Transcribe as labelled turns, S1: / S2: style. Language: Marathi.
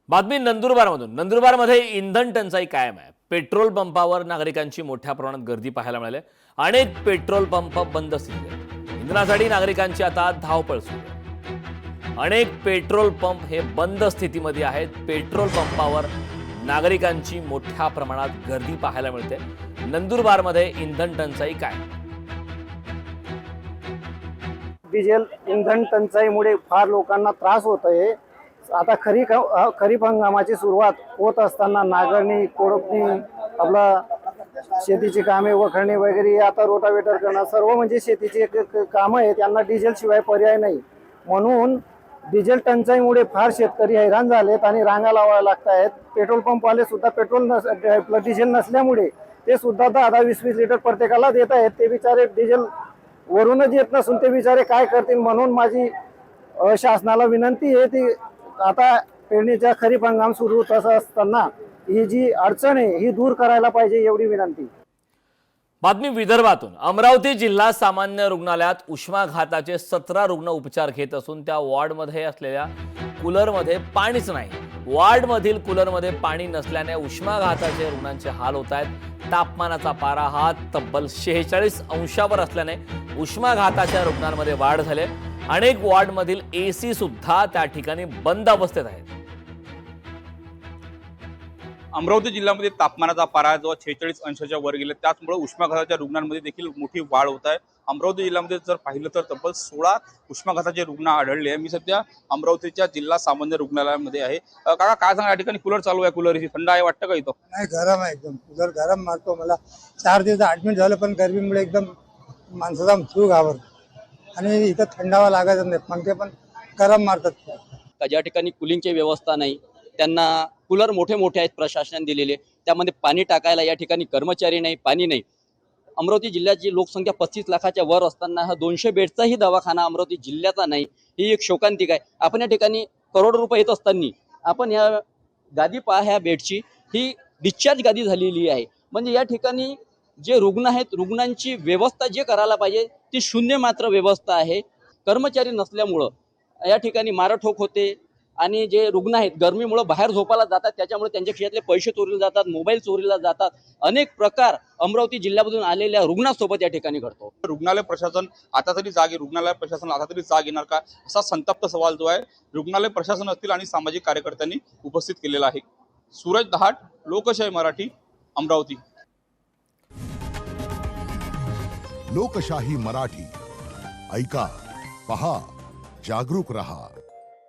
S1: बातमी नंदुरबारमधून। नंदुरबारमध्ये इंधन टंचाई कायम आहे। पेट्रोल पंपावर नागरिकांची मोठ्या प्रमाणात गर्दी पाहायला मिळाली। अनेक पेट्रोल पंप बंद स्थितीत आहेत। इंधनासाठी नागरिकांची आता धावपळ सुरू आहे। अनेक पेट्रोल पंप हे बंद स्थितीमध्ये आहेत। पेट्रोल पंपावर नागरिकांची मोठ्या प्रमाणात गर्दी पाहायला मिळते। नंदुरबारमध्ये इंधन टंचाई काय?
S2: डिझेल इंधन टंचाईमुळे फार लोकांना त्रास होत आहे। आता खरीप हंगामाची सुरुवात होत असताना नांगरणी, कोळपणी, आपला शेतीची कामे, वखरणी वगैरे, आता रोटावेटर करणं, सर्व म्हणजे शेतीची कामं आहे, त्यांना डिझेल शिवाय पर्याय नाही। म्हणून डिझेल टंचाईमुळे फार शेतकरी हैराण झालेत आणि रांगा लावायला लागत आहेत। पेट्रोल पंपवाले सुद्धा डिझेल नसल्यामुळे ते सुद्धा 10-20 लिटर प्रत्येकाला देत आहेत। ते बिचारे डिझेल वरूनच येत नसून ते बिचारे काय करतील, म्हणून माझी शासनाला विनंती आहे ती आता पेरणीचा खरीप हंगाम सुरू होत असताना ही जी अडचण आहे ही दूर करायला पाहिजे, एवढी विनंती।
S1: बातमी विदर्भातून। अमरावती जिल्हा सामान्य रुग्णालयात उष्माघाताचे 17 रुग्ण उपचार घेत असून त्या वॉर्डमध्ये असलेल्या कूलरमध्ये पाणीच नाही। वॉर्डमधील कूलरमध्ये पाणी नसल्याने उष्माघाताचे रुग्णांचे हाल होत आहेत। तापमानाचा पारा हा तब्बल 46 अंशावर असल्याने उष्माघाताच्या रुग्णांमध्ये वाढ झाली। अनेक वॉर्डमधील एसी सुद्धा त्या ठिकाणी बंद अवस्थेत आहेत।
S3: अमरावती जिल्ह्यामध्ये तापमानाचा पारा जो 46 अंशाच्या वर गेला, त्याचमुळे उष्माघाताच्या रुग्णांमध्ये देखील मोठी वाढ होत आहे। अमरावती जिल्ह्यामध्ये जर पाहिलं तर तब्बल 16 उष्माघाताचे रुग्ण आढळले आहे। मी सध्या अमरावतीच्या जिल्हा सामान्य रुग्णालयामध्ये आहे। काका काय सांगा, या ठिकाणी कूलर चालू आहे, कूलर थंड आहे वाटतं का इथं?
S4: नाही, गरम आहे एकदम। कूलर गरम मारतो। मला 4 दिवस ऍडमिट झालं, पण गर्मीमुळे एकदम माणसाचा जीव घाबरतो आणि इथं थंडावा लागत नाही, पंखे पण गरम मारतात।
S5: ज्या ठिकाणी कूलिंगची व्यवस्था नाही त्यांना कूलर मोठे मोठे आहेत प्रशासनाने दिलेले, त्यामध्ये पाणी टाकायला या ठिकाणी कर्मचारी नाही, पाणी नाही। अमरावती जिल्ह्याची लोकसंख्या 35 लाखाच्या वर असताना हा 200 बेडचाही दवाखाना अमरावती जिल्ह्याचा नाही, ही एक शोकांतिक आहे। आपण या ठिकाणी करोडो रुपये येत असताना आपण या गादी पहा, ह्या बेडची ही डिस्चार्ज गादी झालेली आहे। म्हणजे या ठिकाणी जे रुग्ण आहेत, रुग्णांची व्यवस्था जे करायला पाहिजे ती शून्य मात्र व्यवस्था आहे। कर्मचारी नसल्यामुळं या ठिकाणी मारठोक होते आणि जे रुग्ण आहेत गरमीमुळे बाहेर झोपायला जातात, त्याच्यामुळे त्यांच्या खिशातले पैसे चोरीला जातात, मोबाईल चोरीला जातात। अनेक प्रकार अमरावती जिल्ह्यामधून आलेल्या रुग्णांसोबत या ठिकाणी घडतो।
S3: रुग्णालय प्रशासन आता तरी रुग्णालय प्रशासन आता तरी जाग येणार का, असा संतप्त सवाल जो आहे रुग्णालय प्रशासन असतील आणि सामाजिक कार्यकर्त्यांनी उपस्थित केलेला आहे। सूरज दहाट, लोकशाही मराठी, अमरावती।
S6: लोकशाही मराठी, ऐका, पहा, जागरूक रहा।